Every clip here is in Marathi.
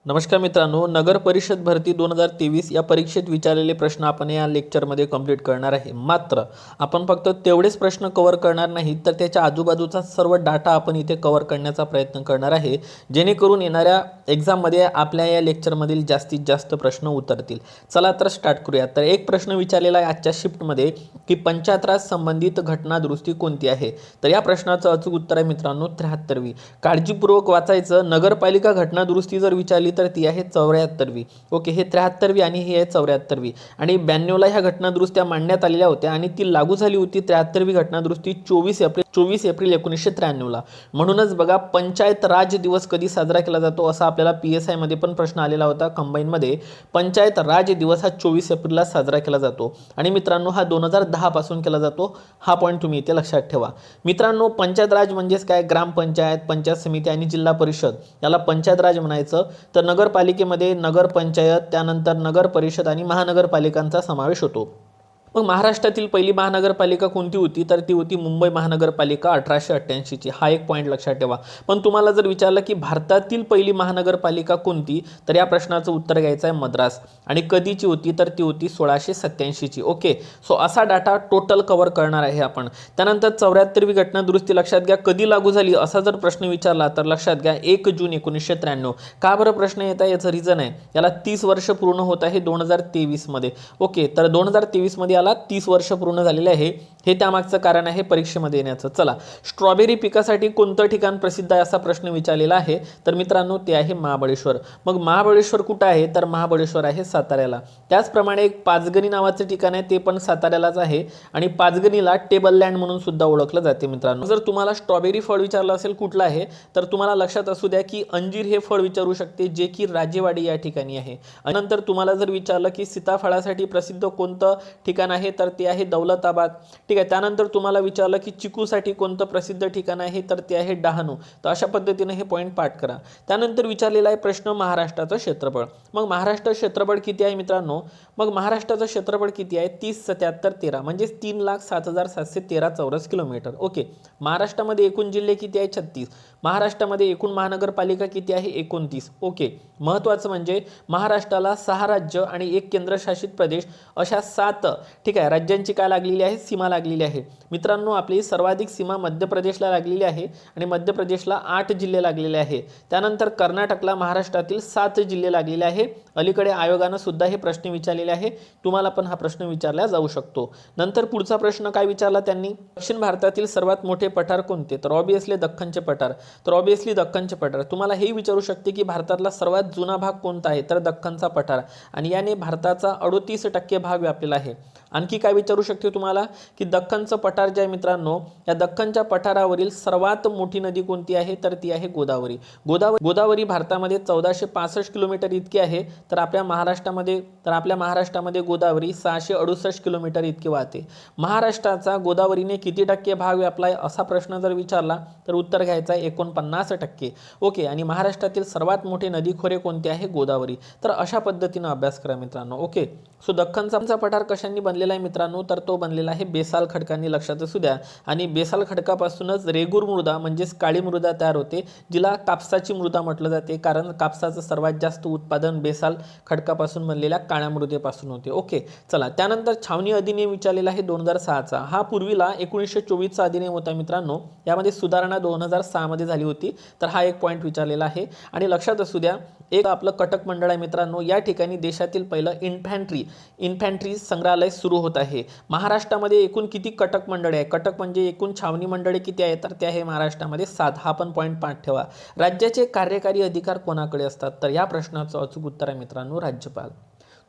नमस्कार मित्रांनो, नगर परिषद भरती 2023 या परीक्षेत विचारलेले प्रश्न आपण या लेक्चरमध्ये कंप्लीट करणार आहे। मात्र आपण फक्त तेवढेच प्रश्न कव्हर करणार नाही तर त्याच्या आजूबाजूचा सर्व डाटा आपण इथे कव्हर करण्याचा प्रयत्न करणार आहे, जेणेकरून येणाऱ्या एग्जाममध्ये आपल्या या लेक्चरमधील जास्तीत जास्त प्रश्न उतरतील। चला तर स्टार्ट करूया। तर एक प्रश्न विचारलेला आहे आजच्या शिफ्टमध्ये की पंचायत राज संबंधित घटना दुरुस्ती कोणती आहे। तर या प्रश्नाचं अचूक उत्तर आहे मित्रांनो 73वी। काळजीपूर्वक वाचायचं। नगरपालिका घटना दुरुस्ती जर विचारली तर ती आहे 74वी। ओके, हे 73वी आणि ही आहे 74वी। आणि 92ला ह्या घटना दुरुस्त्या मांडण्यात आलेल्या होत्या आणि ती लागू झाली होती 73वी घटना दुरुस्ती 24 एप्रिल 1993ला। म्हणूनच बघा, पंचायत राज दिवस कधी साजरा केला जातो असा आपल्याला PSI मध्ये पण प्रश्न आलेला होता कंबाईन मध्ये। पंचायत राज दिवस हा 24 एप्रिलला साजरा केला जातो आणि मित्रांनो हा 2010 पासून केला जातो। हा पॉईंट तुम्ही इथे लक्षात ठेवा। मित्रांनो, पंचायत राज म्हणजेच काय? ग्रामपंचायत, पंचायत समिती आणि जिल्हा परिषद याला पंचायत राज म्हणायचं। तर नगरपालिकेमध्ये नगर पंचायत, त्यानंतर नगर परिषद आणि महानगरपालिकांचा समावेश होतो। मग महाराष्ट्रातील पहिली महानगरपालिका कोणती होती? तर ती होती मुंबई महानगरपालिका 1888 ची। हा एक पॉईंट लक्षात ठेवा। पण तुम्हाला जर विचारलं की भारतातील पहिली महानगरपालिका कोणती, तर या प्रश्नाचं उत्तर घ्यायचं आहे मद्रास। आणि कधीची होती? तर ती होती 1687 ची। ओके, सो असा डाटा टोटल कव्हर करणार आहे आपण। त्यानंतर 74वी घटना दुरुस्ती लक्षात घ्या कधी लागू झाली असा जर प्रश्न विचारला तर लक्षात घ्या 1 जून 1993। का बरं प्रश्न येत आहे याचं रिझन आहे, याला 30 वर्ष पूर्ण होत आहे 2023 मध्ये। ओके, तर 2023 मध्ये 30 वर्ष पूर्ण झालेले आहे, हे त्यामागचं कारण आहे परीक्षेमध्ये येण्याचं। चला, स्ट्रॉबेरी पिकासाठी कोणतं ठिकाण प्रसिद्ध आहे असा प्रश्न विचारलेला आहे। तर मित्रांनो ते आहे महाबळेश्वर। मग महाबळेश्वर कुठं आहे? तर महाबळेश्वर आहे साताऱ्याला। त्याचप्रमाणे एक पाचगणी नावाचं ठिकाण आहे, ते पण साताऱ्यालाच आहे आणि पाचगणीला टेबल लँड म्हणून सुद्धा ओळखलं जाते मित्रांनो। जर तुम्हाला स्ट्रॉबेरी फळ विचारलं असेल कुठलं आहे, तर तुम्हाला लक्षात असू द्या की अंजीर हे फळ विचारू शकते, जे की राजेवाडी या ठिकाणी आहे। नंतर तुम्हाला जर विचारलं की सीताफळासाठी प्रसिद्ध कोणतं ठिकाण आहे, तर ते आहे दौलताबाद। ठीक आहे, त्यानंतर तुम्हाला विचारलं की चिकूसाठी कोणतं प्रसिद्ध ठिकाण आहे, तर ते आहे डहाणू। तर अशा पद्धतीने हे पॉईंट पाठ करा। त्यानंतर विचारलेला आहे प्रश्न महाराष्ट्राचं क्षेत्रफळ। मग महाराष्ट्र क्षेत्रफळ किती आहे मित्रांनो? मग महाराष्ट्राचं क्षेत्रफळ किती आहे? 30,77,13 म्हणजे 3,07,713 चौरस किलोमीटर। ओके, महाराष्ट्रामध्ये एकूण जिल्हे किती आहे? 36। महाराष्ट्रामध्ये एकूण महानगरपालिका किती आहे? 29। ओके, महत्त्वाचं म्हणजे महाराष्ट्राला 6 राज्य आणि 1 केंद्रशासित प्रदेश अशा 7 ठीक आहे राज्यांची काय लागलेली आहे? सीमा लागलेली आहे। मित्रांनो, आपली सर्वाधिक सीमा मध्य प्रदेशला लागलेली आहे आणि मध्य प्रदेशला 8 जिल्हे लागलेले आहे। त्यानंतर कर्नाटकला महाराष्ट्रातील 7 जिल्हे लागलेले आहे। अलीकडे आयोगानं सुद्धा हे प्रश्न विचारलेले आहे, तुम्हाला पण हा प्रश्न विचारला जाऊ शकतो। नंतर पुढचा प्रश्न काय विचारला त्यांनी? दक्षिण भारतातील सर्वात मोठे पठार कोणते? तर ऑब्वियसली दख्खनचे पठार। तर ऑब्वियसली दख्खनचे पठार। तुम्हाला हे विचारू शकते की भारतातला सर्वात जुना भाग कोणता आहे? तर दख्खनचा पठार आणि याने भारताचा 38% भाग व्यापलेला आहे। आणखी काय विचारू शकते तुम्हाला की दख्खनचं पठार जे आहे मित्रांनो, या दख्खनच्या पठारावरील सर्वात मोठी नदी कोणती आहे? तर ती आहे गोदावरी। गोदावरी भारतामध्ये 1465 किलोमीटर इतकी आहे, तर आपल्या महाराष्ट्रामध्ये गोदावरी 668 किलोमीटर इतकी वाहते। महाराष्ट्राचा गोदावरीने किती टक्के भाग व्यापलाय असा प्रश्न जर विचारला तर उत्तर घ्यायचं आहे 49%। ओके, आणि महाराष्ट्रातील सर्वात मोठे नदी खोरे कोणते आहे? गोदावरी। तर अशा पद्धतीने अभ्यास करा मित्रांनो। ओके, सो दख्खनचा पठार कशांनी बनलेला आहे मित्रांनो? तर तो बनलेला आहे बेसाल खडकांनी, लक्षात असू द्या। आणि बेसाल खडकापासूनच रेगूर मृदा म्हणजेच काळी मृदा तयार होते, जिला कापसाची मृदा म्हटलं जाते, कारण कापसाचं सर्वात जास्त उत्पादन बेसाल खडकापासून बनलेल्या काळ्या मृदेपासून होते। ओके, चला, त्यानंतर छावणी अधिनियम विचारलेला आहे 2006चा। हा पूर्वीला 1924चा अधिनियम होता मित्रांनो, यामध्ये सुधारणा 2006 मध्ये झाली होती। तर हा एक पॉईंट विचारलेला आहे आणि लक्षात असू द्या, एक आपलं कटक मंडळ आहे मित्रांनो, या ठिकाणी देशातील पहिलं इन्फॅन्ट्री संग्रहालय सुरू होत आहे। महाराष्ट्रामध्ये एकूण किती कटक मंडळे आहे? कटक म्हणजे एकूण छावणी मंडळे किती आहे? तर ते आहे महाराष्ट्रामध्ये 7। हा पण पॉईंट पाठ ठेवा। राज्याचे कार्यकारी अधिकार कोणाकडे असतात? तर या प्रश्नाचं अचूक उत्तर आहे मित्रांनो राज्यपाल।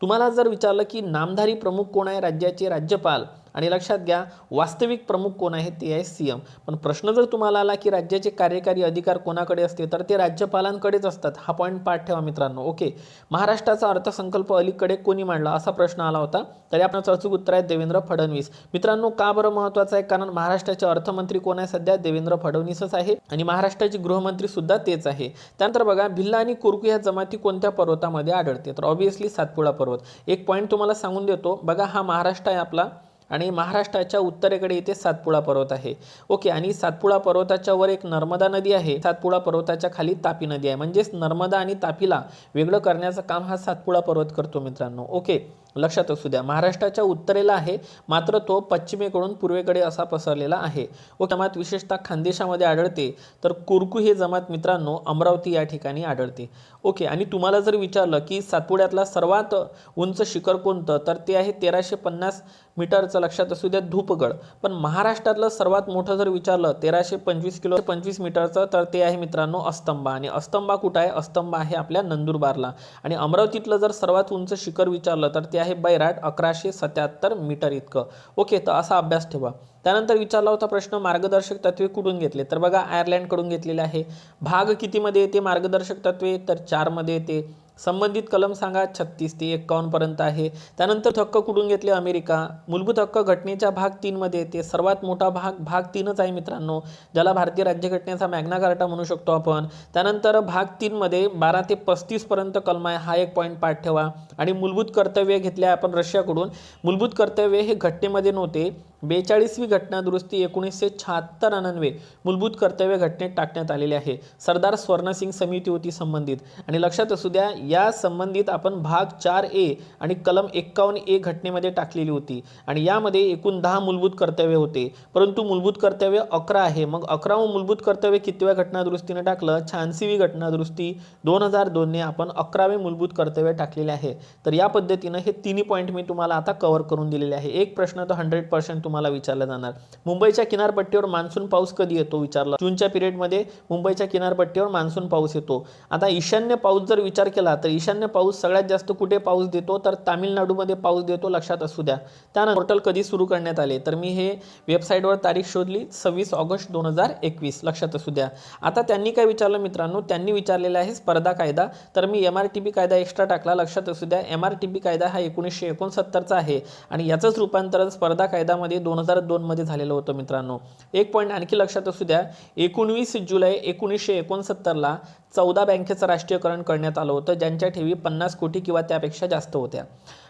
तुम्हाला जर विचारलं की नामधारी प्रमुख कोण आहे राज्याचे? राज्यपाल। आणि लक्षात घ्या वास्तविक प्रमुख कोण आहे? ते आहे CM। पण प्रश्न जर तुम्हाला आला की राज्याचे कार्यकारी अधिकार कोणाकडे असते, तर ते राज्यपालांकडेच असतात। हा पॉईंट पाठ ठेवा मित्रांनो। ओके, महाराष्ट्राचा अर्थसंकल्प अलीकडे कोणी मांडला असा प्रश्न आला होता, तर याचं अचूक उत्तर आहे देवेंद्र फडणवीस। मित्रांनो, का बरं महत्त्वाचं आहे? कारण महाराष्ट्राचे अर्थमंत्री कोण आहे सध्या? देवेंद्र फडणवीसच आहे आणि महाराष्ट्राचे गृहमंत्री सुद्धा तेच आहे। त्यानंतर बघा, भिल्ल आणि कोरकू ह्या जमाती कोणत्या पर्वतामध्ये आढळते? तर ऑब्वियसली सातपुडा पर्वत। एक पॉईंट तुम्हाला सांगून देतो बघा, हा महाराष्ट्र आहे आपला, आणि महाराष्ट्राच्या उत्तरेकडे इथे सातपुडा पर्वत आहे. ओके, आणि सातपुडा पर्वताच्या वर एक नर्मदा नदी आहे, सातपुडा पर्वताच्या खाली तापी नदी आहे. म्हणजेच नर्मदा आणि तापीला वेगळं करण्याचं काम हा सातपुडा पर्वत करतो मित्रांनो. ओके, लक्षात असू द्या. महाराष्ट्राच्या उत्तरेला आहे, मात्र तो पश्चिमेकडून पूर्वेकडे असा पसरलेला आहे. ओके, जमात विशेषतः खानदेशामध्ये आढळते, तर कुरकू हे जमात मित्रांनो अमरावती या ठिकाणी आढळते. ओके, आणि तुम्हाला जर विचारलं की सातपुड्यातला सर्वात उंच शिखर कोणतं, तर ते आहे 1350 मीटरचं. लक्षात असू द्या धूपगड. पण महाराष्ट्रातलं सर्वात मोठं जर विचारलं 1325 मीटरचं, तर ते आहे मित्रांनो अस्तंबा. आणि अस्तंबा कुठं आहे? अस्तंबा आहे आपल्या नंदुरबारला. आणि अमरावतीतलं जर सर्वात उंच शिखर विचारलं तर ते आहे बैराट 1177 मीटर इतकं. ओके, तर असा अभ्यास ठेवा. त्यानंतर विचारला होता प्रश्न मार्गदर्शक तत्वे कुठून घेतले, तर बघा आयर्लंडकडून घेतलेले आहे. भाग कितीमध्ये येते मार्गदर्शक तत्वे, तर 4 मध्ये येते. संबंधित कलम सांगा, 36 ते 51 पर्यंत आहे. त्यानंतर हक्क कुठून घेतले, अमेरिका. मूलभूत हक्क घटनेच्या भाग 3 मध्ये येते. सर्वात मोठा भाग 3च आहे मित्रांनो, ज्याला भारतीय राज्यघटनेचा मॅग्ना कार्टा म्हणू शकतो आपण. त्यानंतर भाग 3 मध्ये 12 ते 35 पर्यंत कलम आहे, हा एक पॉईंट पाठ ठेवा. आणि मूलभूत कर्तव्य घेतले आपण रशियाकडून. मूलभूत कर्तव्य हे घटनेमध्ये नव्हते. 42वी घटना दुरुस्ती 1976 मूलभूत कर्तव्य घटनेत टाकण्यात आलेले आहे. सरदार स्वर्णसिंग समिती होती संबंधित. आणि लक्षात असू द्या या संबंधित आपण भाग 4A आणि कलम 51A घटनेमध्ये टाकलेली होती. आणि यामध्ये एकूण 10 मूलभूत कर्तव्य होते, परंतु मूलभूत कर्तव्य 11 आहे. मग 11वं मूलभूत कर्तव्य कितव्या घटना दुरुस्तीने टाकलं? 86वी घटना दुरुस्ती 2002 ने आपण 11वे मूलभूत कर्तव्य टाकलेले आहे. तर या पद्धतीने हे तिन्ही पॉईंट मी तुम्हाला आता कव्हर करून दिलेले आहे. एक प्रश्न तर 100% तुम्हाला विचारला जाणार. मुंबईच्या किनारपट्टीवर मान्सून पाऊस कधी येतो विचारला. जूनच्या पिरियडमध्ये मुंबईच्या किनारपट्टीवर मान्सून पाऊस येतो. आता ईशान्य पाऊस जर विचार केला तर ईशान्य पाऊस सगळ्यात जास्त कुठे पाऊस देतो, तर तामिळनाडूमध्ये पाऊस देतो. लक्षात असू द्या. त्यानंतर पोर्टल कधी सुरू करण्यात आले, तर मी हे वेबसाईटवर तारीख शोधली 26 ऑगस्ट 2021. लक्षात असू द्या. आता त्यांनी काय विचारलं मित्रांनो, त्यांनी विचारलेलं आहे स्पर्धा कायदा. तर मी MRTP कायदा एक्स्ट्रा टाकला. लक्षात असू द्या MRTP कायदा हा 1969चा आहे आणि याचंच रूपांतरण स्पर्धा कायद्यामध्ये 2002 मध्ये झालेलं होतं मित्रांनो. एक पॉईंट आणखी लक्षात असू द्या, 19 जुलै 1969ला 14 बँकेचं राष्ट्रीयकरण करण्यात आलं होतं, ज्यांच्या ठेवी 50 कोटी किंवा त्यापेक्षा जास्त होत्या.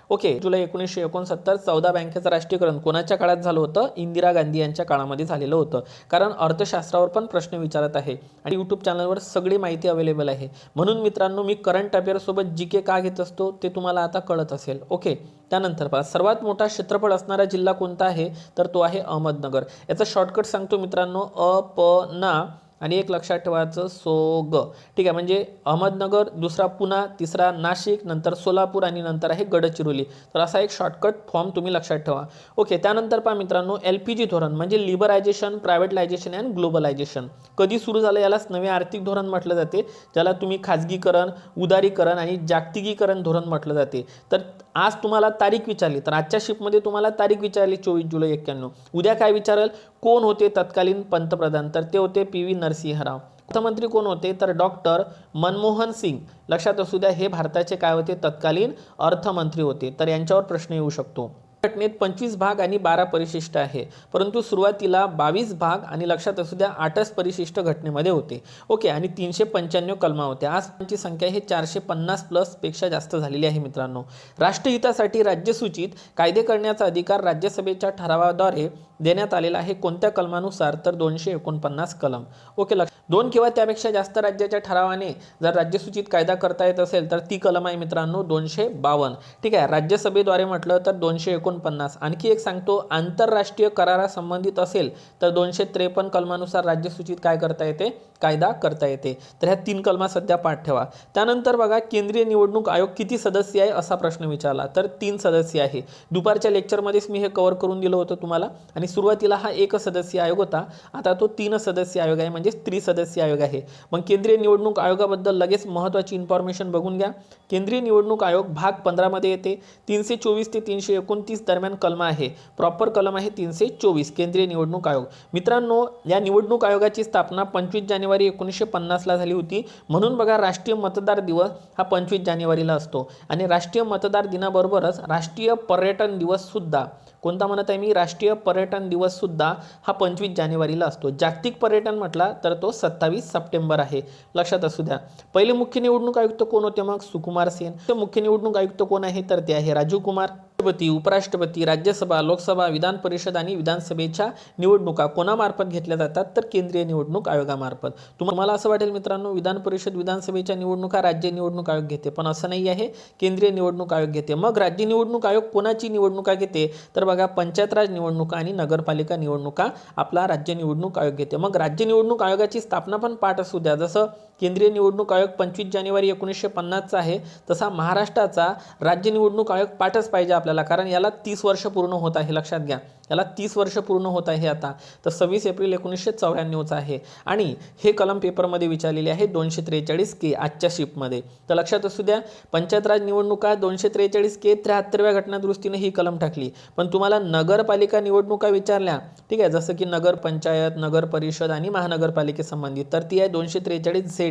ओके, जुलै 1969 14 बँकेचं राष्ट्रीयकरण कोणाच्या काळात झालं होतं? इंदिरा गांधी यांच्या काळामध्ये झालेलं होतं. कारण अर्थशास्त्रावर पण प्रश्न विचारत आहे आणि यूट्यूब चॅनलवर सगळी माहिती अवेलेबल आहे. म्हणून मित्रांनो मी करंट अफेअरसोबत GK का घेत असतो ते तुम्हाला आता कळत असेल. ओके, त्यानंतर पहा सर्वात मोठा क्षेत्रफळ असणारा जिल्हा कोणता आहे, तर तो आहे अहमदनगर. याचा शॉर्टकट सांगतो मित्रांनो, अपना आणि एक लक्षात ठेवायचं सोग. ठीक आहे, म्हणजे अहमदनगर, दुसरा पुणा, तिसरा नाशिक, नंतर सोलापूर आणि नंतर आहे गडचिरोली. तर असा एक शॉर्टकट फॉर्म तुम्ही लक्षात ठेवा. ओके, त्यानंतर पहा मित्रांनो LPG धोरण म्हणजे लिबरायझेशन, प्रायव्हेटलायझेशन अँड ग्लोबलायझेशन कधी सुरू झालं, यालाच नवे आर्थिक धोरण म्हटलं जाते, ज्याला तुम्ही खाजगीकरण, उदारीकरण आणि जागतिकीकरण धोरण म्हटलं जाते. तर आज तुम्हाला तारीख विचारली, तर आजच्या शिफ्टमध्ये तुम्हाला तारीख विचारली 24 जुलै 91. उद्या काय विचारेल, कोण होते तत्कालीन पंतप्रधान, तर ते होते PV नरसिंह राव. अर्थमंत्री कोण होते, तर डॉक्टर मनमोहन सिंग. लक्षात असू द्या हे भारताचे काय होते, तत्कालीन अर्थमंत्री होते. तर यांच्यावर प्रश्न येऊ शकतो. घटनेत 25 भाग आणि 12 परिशिष्ट आहे, परंतु सुरुवातीला 22 भाग आणि लक्षात असू द्या 8च परिशिष्ट घटनेमध्ये होते. ओके, आणि 395 कलमा होत्या. आज त्यांची संख्या हे 450+ पेक्षा जास्त झालेली आहे मित्रांनो. राष्ट्रहितासाठी राज्यसूचीत कायदे करण्याचा अधिकार राज्यसभेच्या ठरावाद्वारे देण्यात आलेला आहे. कोणत्या कलमानुसार, तर 249 कलम. ओके, 2 किंवा त्यापेक्षा जास्त राज्याच्या ठरावाने जर राज्यसूचीत कायदा करता येत असेल तर ती कलम आहे मित्रांनो 252. ठीक आहे, राज्यसभेद्वारे म्हटलं तर 249. आणखी एक सांगतो, आंतरराष्ट्रीय करारासंबंधित असेल तर 253 कलमानुसार राज्यसूचीत काय करता येते, कायदा करता येते. तर ह्या 3 कलमा सध्या पाठ ठेवा. त्यानंतर बघा केंद्रीय निवडणूक आयोग किती सदस्य आहे असा प्रश्न विचारला, तर 3 सदस्य आहे. दुपारच्या लेक्चरमध्येच मी हे कव्हर करून दिलं होतं तुम्हाला. आणि सुरुवातीला हा 1 सदस्य आयोग होता, आता तो 3 सदस्य आयोग आहे, म्हणजे त्रिसदस्यीय आयोग आहे. मग केंद्रीय निवडणूक आयोगाबद्दल लगेच महत्त्वाची इन्फॉर्मेशन बघून घ्या. केंद्रीय निवडणूक आयोग भाग 15 मध्ये येते. 324 ते 329 दरम्यान कलम आहे. प्रॉपर कलम आहे 324 केंद्रीय निवडणूक आयोग. मित्रांनो या निवडणूक आयोगाची स्थापना 25 जानेवारी 1950 ला झाली होती. म्हणून बघा राष्ट्रीय मतदार दिवस हा 25 जानेवारीला असतो. आणि राष्ट्रीय मतदार दिनाबरोबरच राष्ट्रीय पर्यटन दिवस सुद्धा, कोणता म्हणत आहे मी, राष्ट्रीय पर्यटन दिवस सुद्धा हा 25 जानेवारीला असतो. जागतिक पर्यटन म्हटला तर तो 27 सप्टेंबर आहे. लक्षात असू द्या. पहिले मुख्य निवडणूक आयुक्त कोण होते, मग सुकुमार सेन. मुख्य निवडणूक आयुक्त कोण आहे, तर ते आहे राजीव कुमार. राष्ट्रपती, उपराष्ट्रपती, राज्यसभा, लोकसभा, विधान परिषद आणि विधानसभेच्या निवडणुका कोणामार्फत घेतल्या जातात? तर केंद्रीय निवडणूक आयोगामार्फत. तुम्हाला असं वाटेल मित्रांनो, विधान परिषद, विधानसभेच्या निवडणुका राज्य निवडणूक आयोग घेते, पण असं नाही आहे, केंद्रीय निवडणूक आयोग घेते. मग राज्य निवडणूक आयोग कोणाची निवडणुका घेते? तर बघा, पंचायत राज निवडणुका आणि नगरपालिका निवडणुका आपला राज्य निवडणूक आयोग घेते. मग राज्य निवडणूक आयोगाची स्थापना पण पाठ असू द्या. जसं केंद्रीय निवडणूक आयोग 25 जानेवारी 1950चा आहे, तसा महाराष्ट्राचा राज्य निवडणूक आयोग पाठच पाहिजे आपल्याला, कारण याला 30 वर्ष पूर्ण होत आहे. लक्षात घ्या, याला 30 वर्ष पूर्ण होत आहे आता. तर 26 एप्रिल 1994चा आहे आणि हे कलम पेपरमध्ये विचारलेले आहे 243 आजच्या शिपमध्ये. तर लक्षात असू द्या, पंचायत राज निवडणुका 243 73व्या घटनादुरुस्तीने ही कलम टाकली. पण तुम्हाला नगरपालिका निवडणुका विचारल्या, ठीक आहे, जसं की नगर पंचायत, नगर परिषद आणि महानगरपालिकेसंबंधित, तर ती आहे 243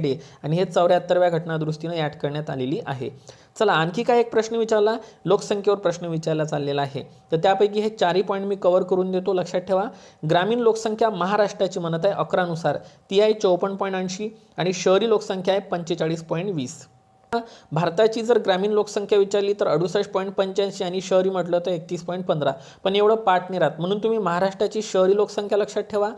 आणि हे 74व्या घटनादुरुस्तीने ॲड करण्यात आलेली आहे. चला, आणखी काय एक प्रश्न विचारला, लोकसंख्येवर प्रश्न विचारला चाललेला आहे. तर त्यापैकी हे 4 पॉईंट मी कव्हर करून देतो. लक्षात ठेवा, ग्रामीण लोकसंख्या महाराष्ट्राची म्हणत आहे 11 नुसार ती आहे 54.80 आणि शहरी लोकसंख्या आहे 45.20. भारताची जर ग्रामीण लोकसंख्या विचारली तर 68.85 आणि शहरी म्हटलं तर 31.15. पण एवढं पाठ नाही राहत, म्हणून तुम्ही महाराष्ट्राची शहरी लोकसंख्या लक्षात ठेवा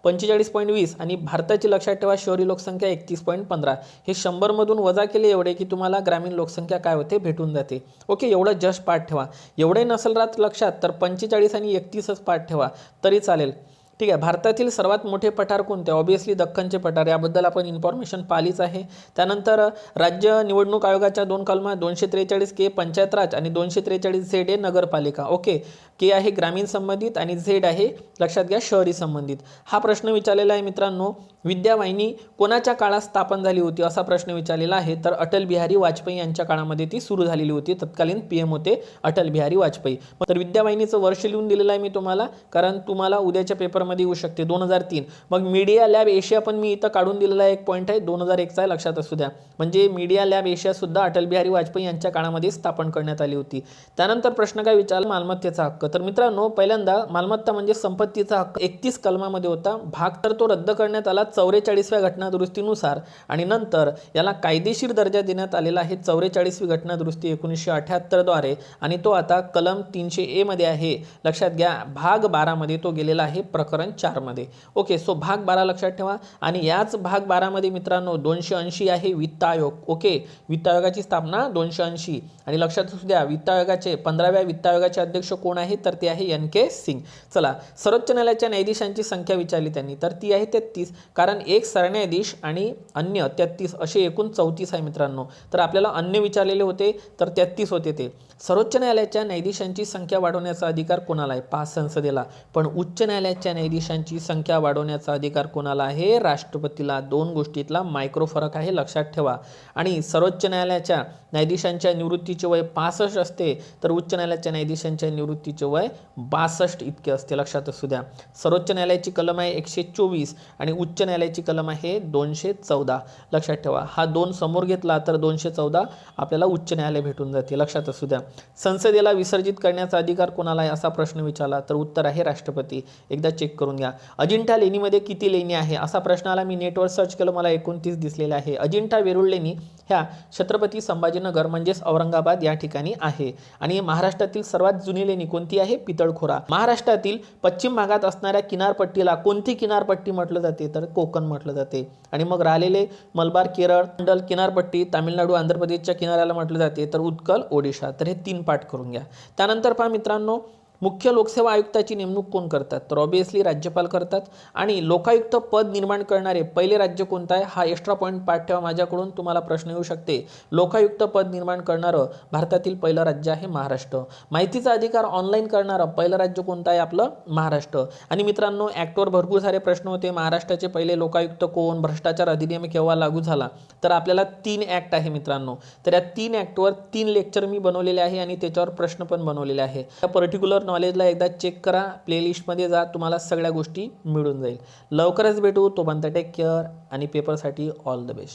45.20 आणि भारताची लक्षात ठेवा शहरी लोकसंख्या 31.15. हे 100 मधून वजा केले एवढे की तुम्हाला ग्रामीण लोकसंख्या काय होते भेटून जाते. ओके, एवढं जस्ट पाठ ठेवा. एवढे नसेल राहत लक्षात तर 45 आणि 31च पाठ ठेवा तरी चालेल. ठीक आहे, भारतातील सर्वात मोठे पठार कोणते? ऑब्वियसली दख्खनचे पठार, याबद्दल आपण इन्फॉर्मेशन पाहिलीच आहे. त्यानंतर राज्य निवडणूक आयोगाच्या 2 कलमा 243 पंचायत राज आणि 243 नगरपालिका. ओके, के आहे ग्रामीण संबंधित आणि झेड आहे लक्षात घ्या शहरी संबंधित. हा प्रश्न विचारलेला आहे मित्रांनो, विद्यावाहिनी कोणाच्या काळात स्थापन झाली होती असा प्रश्न विचारलेला आहे. तर अटल बिहारी वाजपेयी यांच्या काळामध्ये ती सुरू झालेली होती. तत्कालीन PM होते अटल बिहारी वाजपेयी. तर विद्यावाहिनीचं वर्ष लिहून दिलेलं आहे मी तुम्हाला, कारण तुम्हाला उद्याच्या पेपरमध्ये येऊ शकते 2003. मग मीडिया लॅब एशिया पण मी इथं काढून दिलेला एक पॉईंट आहे 2001चा आहे, लक्षात असू द्या. म्हणजे मीडिया लॅब एशिया सुद्धा अटल बिहारी वाजपेयी यांच्या काळामध्ये स्थापन करण्यात आली होती. त्यानंतर प्रश्न काय विचारला, मालमत्तेचा हक्क. तर मित्रांनो, पहिल्यांदा मालमत्ता म्हणजे संपत्तीचा हक्क 31 कलमामध्ये होता भाग, तर तो रद्द करण्यात आला 44व्या घटनादुरुस्तीनुसार आणि नंतर याला कायदेशीर दर्जा देण्यात आलेला आहे 44वी घटनादुरुस्ती 1978 द्वारे आणि तो आता कलम 300A मध्ये आहे. लक्षात घ्या, भाग 12 मध्ये तो गेलेला आहे प्रकरण 4 मध्ये. ओके, सो भाग 12 लक्षात ठेवा. आणि याच भाग 12 मध्ये मित्रांनो 280 आहे वित्त आयोग. ओके, वित्त आयोगाची स्थापना 280 आणि लक्षात असू द्या वित्त आयोगाचे 15व्या वित्त आयोगाचे अध्यक्ष कोण आहे तर ते आहे NK सिंग. चला, सर्वोच्च न्यायालयाच्या न्यायाधीशांची संख्या विचारली त्यांनी, तर ती आहे 33, कारण एक सरन्यायाधीश आणि अन्य 33 असे एकूण 34 आहे मित्रांनो. तर आपल्याला अन्य विचारलेले होते तर 33 होते ते. सर्वोच्च न्यायालयाच्या न्यायाधीशांची संख्या वाढवण्याचा अधिकार कोणाला आहे? 5 संसदेला. पण उच्च न्यायालयाच्या न्यायाधीशांची संख्या वाढवण्याचा अधिकार कोणाला आहे? राष्ट्रपतीला. 2 गोष्टीतला मायक्रो फरक आहे, लक्षात ठेवा. आणि सर्वोच्च न्यायालयाच्या न्यायाधीशांच्या निवृत्तीचे वय 65 असते, तर उच्च न्यायालयाच्या न्यायाधीशांच्या निवृत्तीचे वय 62 इतके असते, लक्षात असू द्या. सर्वोच्च न्यायालयाची कलम आहे 124 आणि उच्च न्यायालयाची कलम आहे 214. लक्षात ठेवा, हा 2 समोर घेतला तर 214 आपल्याला उच्च न्यायालय भेटून जाते, लक्षात असू द्या. संसदेला विसर्जित करण्याचा अधिकार कोणाला आहे असा प्रश्न विचारला, तर उत्तर आहे राष्ट्रपती. एकदा चेक करून घ्या. अजिंठा लेणीमध्ये किती लेणी आहे असा प्रश्न आला, मी नेटवर सर्च केलं, मला 29 दिसलेले आहे. अजिंठा वेरूळ लेणी ह्या छत्रपती संभाजीनगर म्हणजेच औरंगाबाद या ठिकाणी आहे. आणि महाराष्ट्रातील सर्वात जुनी लेणी कोणती आहे? पितळखोरा. महाराष्ट्रातील पश्चिम भागात असणाऱ्या किनारपट्टीला कोणती किनारपट्टी म्हटलं जाते? तर कोकण म्हटलं जाते. आणि मग राहिलेले मलबार, केरळ, मंडल किनारपट्टी, तामिळनाडू, आंध्र प्रदेशच्या किनाऱ्याला म्हटलं जाते तर उत्कल, ओडिशा. तर हे 3 पाठ करून घ्या. त्यानंतर पहा मित्रांनो, मुख्य लोकसेवा आयुक्ताची नेमणूक कोण करतात? तर ऑब्वियसली राज्यपाल करतात. आणि लोकायुक्त पद निर्माण करणारे पहिले राज्य कोणतं आहे? हा एक्स्ट्रा पॉईंट पाठ ठेवा, माझ्याकडून तुम्हाला प्रश्न येऊ शकते. लोकायुक्त पद निर्माण करणारं भारतातील पहिलं राज्य आहे महाराष्ट्र. माहितीचा अधिकार ऑनलाईन करणारं पहिलं राज्य कोणतं आहे? आपलं महाराष्ट्र. आणि मित्रांनो, ॲक्टवर भरपूर सारे प्रश्न होते. महाराष्ट्राचे पहिले लोकायुक्त कोण? भ्रष्टाचार अधिनियम केव्हा लागू झाला? तर आपल्याला 3 ॲक्ट आहे मित्रांनो. तर या 3 ॲक्टवर 3 लेक्चर मी बनवलेले आहे आणि त्याच्यावर प्रश्न पण बनवलेले आहे. त्या पर्टिक्युलर नॉलेजला एकदा चेक करा, प्लेलिस्टमध्ये जा, तुम्हाला सगळ्या गोष्टी मिळून जाईल. लवकरच भेटू, तोपर्यंत टेक केअर आणि पेपरसाठी ऑल द बेस्ट.